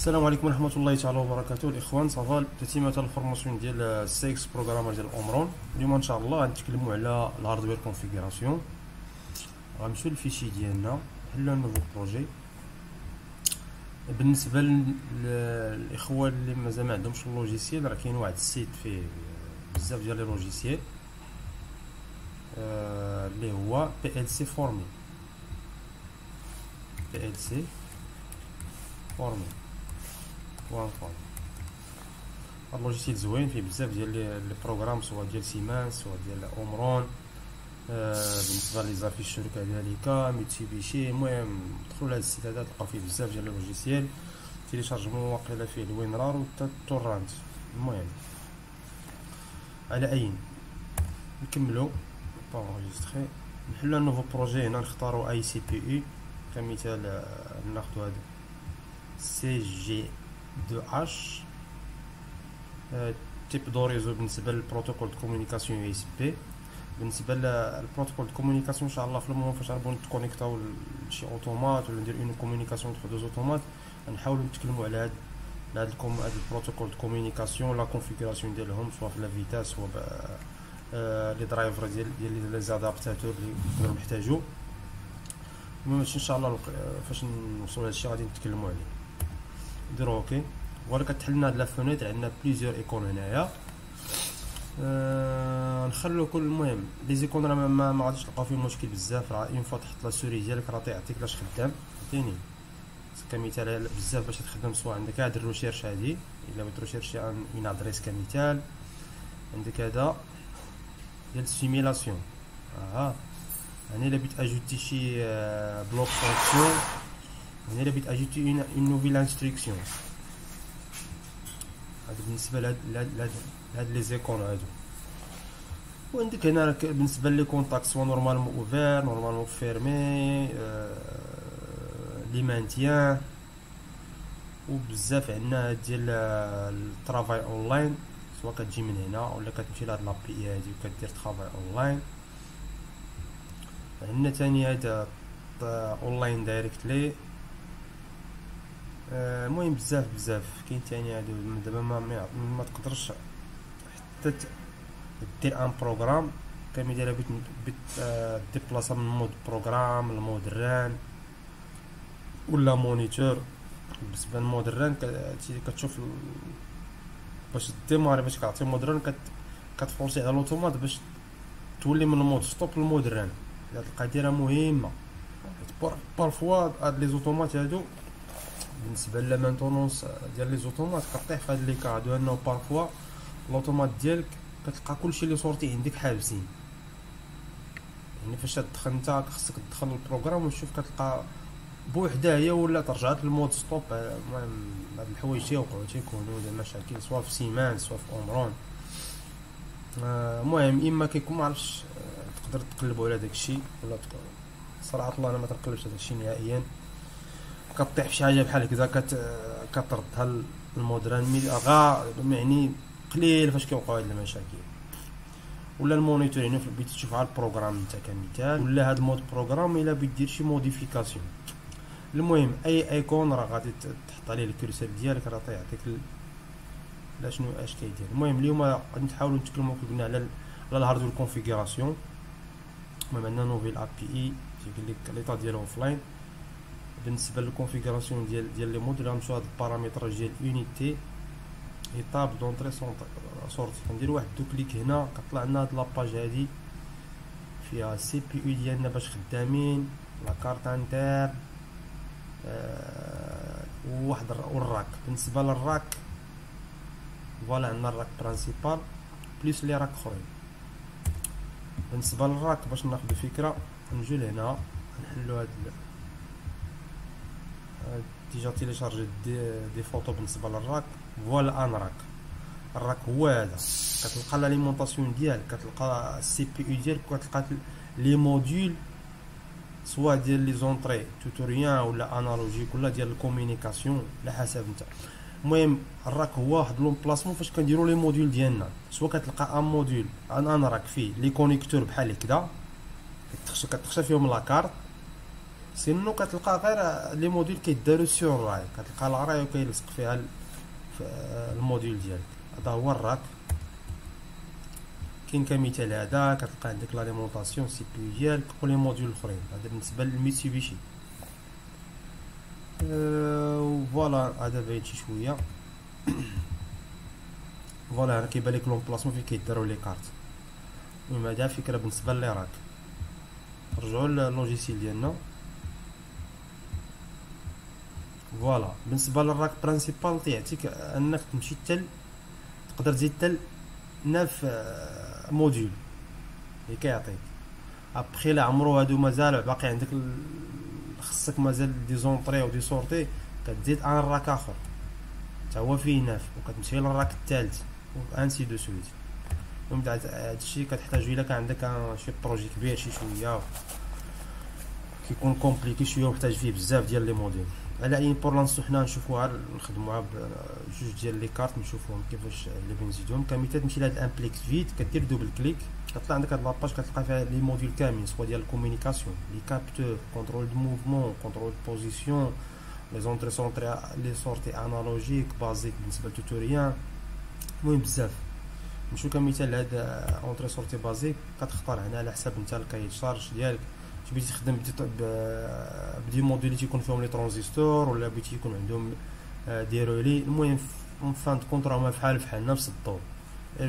السلام عليكم ورحمة الله تعالى وبركاته. الإخوان صافا تتمة الفورماسيون ديال سي اكس بروغرامر ديال اومرون. اليوم إن شاء الله غنتكلموا على الهاردوير كونفيغوراسيون. غنمشيو للفيشي ديالنا، نحلو نوفو بروجي. بالنسبة للإخوة اللي مازال ما عندهمش اللوجيسيال، راه كاين واحد السيت فيه بزاف ديال لي لوجيسيال اللي هو PLC فورمي. PLC فورمي اللوجيسيال زوين، فيه بزاف ديال لي بروغرام، سواء ديال سيمانس سواء ديال اومرون. بالنسبه لي زافيشور كذلك ميتسوبيشي. المهم دخلوا لهاد السيت هذا تلقاو فيه بزاف ديال اللوجيسيال. تيليشارجمون واقيلا فيه الوينرار و التورانت. المهم على اين نكملوا بونجستري، نحلو نوفو بروجي. هنا نختاروا اي سي بي اي كمثال. ناخذ هذا سي جي دو اش تيب دو ريزو. بالنسبه للبروتوكول دو كومونيكاسيون يو اس بي، بالنسبه للبروتوكول دو كومونيكاسيون ان شاء الله في المومون فاش غنبغيو نتكونيكتاو لشي اوتومات ولا ندير اون كومونيكاسيون entre deux اوتومات، غنحاولوا نتكلموا على هاد البروتوكول دو كومونيكاسيون، لا كونفيغوراسيون ديالهم سواء في لا فيتاس سواء لي درايفر ديال لي زادابتاتور اللي نقدروا نحتاجو. المهم ان شاء الله فاش نوصلوا لهادشي غادي نتكلموا عليه. نديرو اوكي. ولا كتحل لنا هاد لا فونيتر، عندنا بليزيور ايكون هنايا. نخلو كل. المهم لي زيكون راه ما غاديش تلقاو فيهم مشكل بزاف، راه اون فوا تحط لا سوري ديالك راه تيعطيك لاش خدام. فهمتيني؟ كمثال بزاف باش تخدم، سواء عندك هاد الروشيرش هادي الا بغيت روشيرشي اون ادريس كمثال، عندك هذا ديال السيميلاسيون. هنا الا بغيت اجوتي شي بلوك فونكسيون، هنا الا بغيت اجوتي اون نوفيل انستركسيون. هذا بالنسبه لهاد لي زيكون هادو. وعندك هنا بالنسبه لي كونتاكت سوا نورمالمون اوفير نورمالمون فيرمي، لي مانتيان. وبزاف عندنا ديال الترافاي اونلاين، سواء كتجي من هنا ولا كتمشي لهاد لابي اي هادي وكدير ترافاي اونلاين. عندنا تاني هذا اونلاين دايركتلي. المهم بزاف كاين تاني هادو. دابا ما تقدرش حتى دير ان بروغرام كمثال بغيت ديبلاصا من مود بروغرام لمود ران ولا مونيتور. بالنسبه للمود ران كتشوف باش ديماري، باش كتعطي مود ران كتفورسي على الاوتومات باش تولي من المود ستوب للمود ران. هاد القضيه راه مهمه، بارفوا هاد لي زوتومات هادو بالنسبه لا مانتونونس ديال لي زوتومات كطيح في هاد لي كادو، انه بارفوا الاوتومات ديالك كتلقى كلشي اللي صورتي عندك حابسين. يعني فاش تدخل انت خصك تدخل البروغرام وتشوف كتلقى بوحدها هي ولا ترجعت للمود ستوب. المهم هاد الحوايج تيكونوا ديال مشاكل سواء في سيمان سواء في اومرون. المهم اما كيكون معرفتش تقدر تقلبوا على داكشي ولا صراحه الله انا ما تنقلبش على داكشي نهائيا. كطيح في شي حاجه بحال هكذا كتردها المود ران غا، يعني قليل فاش كيوقعوا هاد المشاكل. ولا المونيتور هنا بغيتي تشوف على البروغرام انت كمثال، ولا هاد المود بروغرام الا بغيت دير شي موديفيكاسيون. المهم اي ايكون راه غادي تحط عليه الكرسور ديالك راه تيعطيك لا شنو اش كيدير. المهم اليوم غادي نحاولوا نتكلموا كي قلنا على الهاردوير كونفيغوراسيون. المهم عندنا نوفيل ا بي اي تيقول لك ليطا ديالو اوفلاين. بالنسبه للكونفيغوراسيون ديال لي موديل غنمشيو هاد البارامتراج ديال اونيتي ايطاب دونطري سورتي. كندير واحد دو كليك هنا كطلع لنا هاد لاباج هادي فيها السي بي يو ديالنا باش خدامين، لا كارت انتر، وواحد والراك. بالنسبه للراك فوالا عندنا الراك برينسيبال بليس لي راك اخرين. بالنسبه للراك باش ناخذ فكره نجيو لهنا نحلو هاد ديجا تيليشارجي دي فوتو. بالنسبه للراك فوالا ان راك. الراك هو هذا، كتلقى لاليمونطاسيون ديالك، كتلقى السي بي يو ديالك، كتلقى لي موديول سواء ديال لي زونطري توتوريان ولا انالوجيك ولا ديال الكومونيكاسيون على حسب انت. المهم الراك هو واحد لومبلاسمون فاش كنديروا لي موديول ديالنا، سواء كتلقى ان موديول ان راك فيه لي كونيكتور بحال هكذا كتخشى فيهم لاكارت، سينو كتلقى غير لي موديل كيدارو سور راي، كتلقى الراي وكيلصق فيها في الموديل ديالك. هذا هو الراك. كاين كمثال هذا كتلقى عندك لاليمونطاسيون سي بي ديالك ولي موديل الاخرين. هذا بالنسبه للميتسوبيشي. فوالا هذا باين شي شويه. فوالا راه كيبان لك لومبلاسمون فين كيداروا لي كارت. المهم هذا فكره بالنسبه لي راك. نرجعوا للوجيسيال ديالنا. فوالا بالنسبه للراك برينسيبال تيعطيك انك تمشي حتى تقدر تزيد حتى 9 موديول اللي كيعطيك. ابخي لا عمرو هادو مازال باقي عندك خصك مازال دي زونطري و دي سورتي، كتزيد ان راك اخر حتى هو فيه 9 وكتمشي للراك الثالث وانسي دو سويت. المهم هادشي كتحتاج الا كان عندك شي بروجي كبير شي شويه كيكون كومبليكي شويه ومحتاج فيه بزاف ديال لي موديل. على اي بور لانسو حنا نشوفوها نخدموها بجوج ديال لي كارت نشوفوهم كيفاش اللي بنزيدوهم. كمثال تمشي لهاد الامبليكس فيد كدير دوبل كليك كطلع عندك هاد لاباج كتلقى فيها لي موديل كاملين سوا ديال الكومونيكاسيون لي كابتور كونترول دو موفمون كونترول دو بوزيسيون لي زونطري سونطري لي سورتي انالوجيك بازيك بالنسبه للتوتوريال. المهم بزاف. نمشيو كمثال هاد اونطري سورتي بازيك كتختار هنا على حساب نتا الكاي شارج ديالك بغيتي تخدم بدي موديل اللي تيكون فيهم لي ترانزستور ولا بغيتي يكون عندهم دي رولي. المهم فان كونط راهما فحال نفس الدور،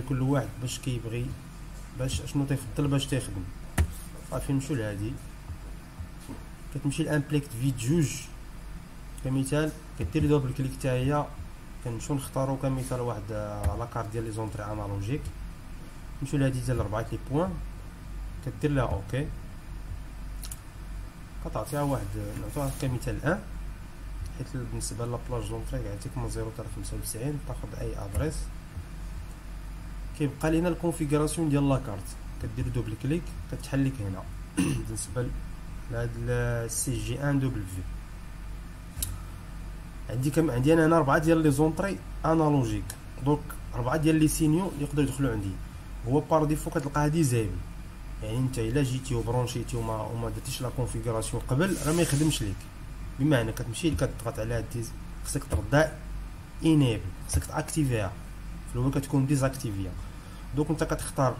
كل واحد باش كيبغي باش شنو تيفضل باش تيخدم. صافي نمشيو لهادي كتمشي لامبليكت فيد جوج كمثال كدير دوبل كليك حتى هي كنمشيو نختارو كمثال واحد لاكارت ديال لي زونطري انالوجيك. نمشيو لهادي ديال 4 لي بوين كدير لها اوكي كتعطيها واحد نعطيوها كمثال 1 حيت بالنسبه لابلاج زونطري كيعطيك من 0 حتى 95 تاخذ اي ادريس. كيبقى لينا الكونفيغوراسيون ديال لاكارت كدير دوبل كليك كتحل لك هنا بالنسبه لهاد السي جي 1 دوبل في. عندي انا هنا 4 ديال لي زونطري انالوجيك دونك 4 ديال لي سينيو يقدروا يدخلوا عندي. هو بار ديفو كتلقى هادي زايبل، يعني انت الا جيتي وبرونشيتي وما درتيش لا كونفيغوراسيون قبل راه ما يخدمش ليك. بمعنى كتمشي كتضغط على هاد خصك ترد انيبل خصك تاكتيفيها في الاول كتكون ديزاكتيفيا. دونك انت كتختار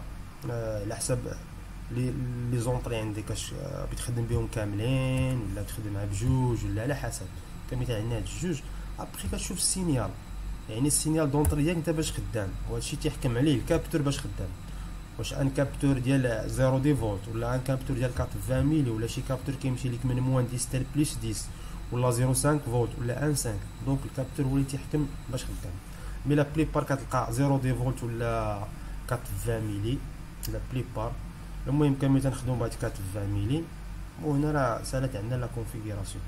على حساب لي زونطري عندك اش بتخدم بهم كاملين ولا تخدمها بجوج ولا على حسب. كمثال عندنا هاد الجوج ابخي كتشوف السينيال، يعني السينيال دونطري ديالك انت باش خدام وهادشي تيحكم عليه الكابتور باش خدام. واش ان كابتور ديال 0 دي فولت ولا ان كابتور ديال 420 ميلي ولا شي كابتور كيمشي لك من موان 10 حتى بلس 10 ولا 0.5 فولت ولا 1.5. دونك الكابتور هو اللي تيحكم باش خدام. مي لا بليبار كتلقى 0 دي فولت ولا 420 ميلي لا بليبار. المهم كمثال نخدمو بهاد 420 ميلي وهنا راه سالات عندنا لا كونفيغوراسيون.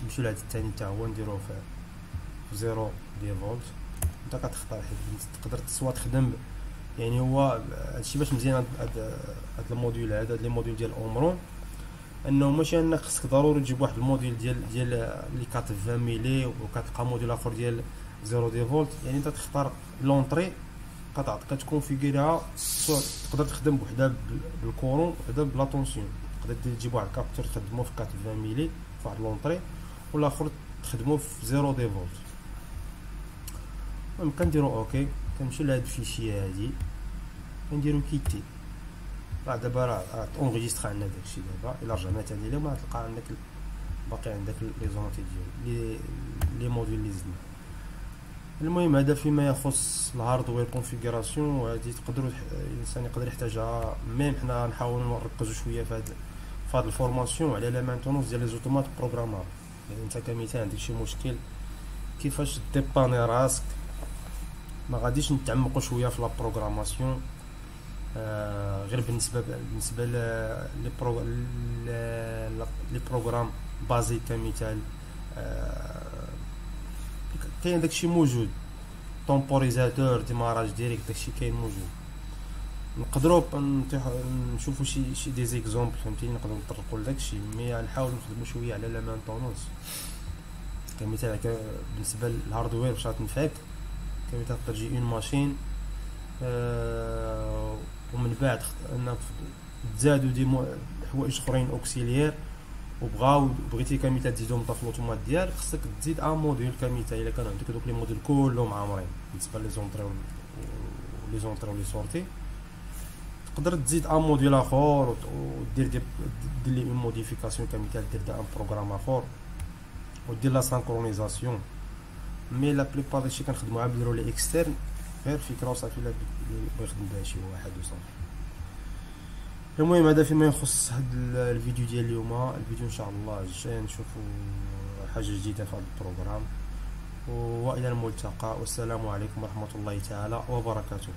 نمشيو لهاد الثاني حتى هو نديروه في 0 دي فولت. انت كتختار حيت تقدر سوا تخدم يعني هو هادشي باش مزيان هاد الموديول هاد لي موديول ديال اومرون انه ماشي انك خصك ضروري تجيب واحد الموديل ديال لي 420 ميلي وكتلقى موديل اخر ديال 0 دي فولت. يعني انت تختار لونطري كتكونفيغيريها تقدر تخدم بوحدها بالكورون وحدها بلا طونسيون. تقدر تجيب واحد الكابتور تخدمو في 420 ميلي في واحد لونطري والاخر تخدمو في 0 دي فولت. المهم كنديرو اوكي كنمشيو لهاد الفيشيه هادي كنديرو كيتي. راه دابا راه اونغيسترا عندنا داكشي. دابا الا رجعنا تاني ليه ما تلقى عندك باقي عندك لي زونتي ديال لي موديل اللي زدنا. المهم هذا فيما يخص الهاردوير كونفيغوراسيون وهذه تقدروا الانسان يقدر يحتاجها. ميم حنا نحاولوا نركزوا شويه في هاد الفورماسيون على لا مانتونونس ديال لي زوتومات بروغرامابل. يعني انت كمثال عندك شي مشكل كيفاش ديباني راسك ما غاديش نتعمقوا شويه في لا بروغراماسيون غير بالنسبه لي بروغرام بازي كمثال. كاين داكشي موجود طومبوريزاتور ديماراج ديريكت داكشي كاين موجود. نقدروا نشوفوا شي دي زيكزامبل فهمتيني نقدروا نطرقوا لداكشي. مي نحاول نخدموا شويه على لا مانتونونس كمثال بالنسبه للهاردوير باش تنفعك. كمثال تقدر تجي اون ماشين ومن بعد انك تزادوا دي حوايج اخرين اوكسيليير بغيتي كمثال تزيدهم في الأوتومات ديالك، خصك تزيد ان موديل كمثال الا كانوا عندك دوك لي موديل كلهم عامرين بالنسبه لي زونطري لي زونطري ولي سورتي، تقدر تزيد ان موديل اخر ودير لي اون موديفيكاسيون كمثال دير ان بروغرام اخر ودير لا سانكرونيزاسيون. مي لا بليبار داكشي كنخدمو عا نديرو لي اكسترن غير فكره وصافي، الا بغا يخدم بها شي واحد وصافي. المهم هذا فيما يخص هاد الفيديو ديال اليوم. الفيديو ان شاء الله الجاي نشوفوا حاجه جديده في هذا البروغرام، والى الملتقى، والسلام عليكم ورحمه الله تعالى وبركاته.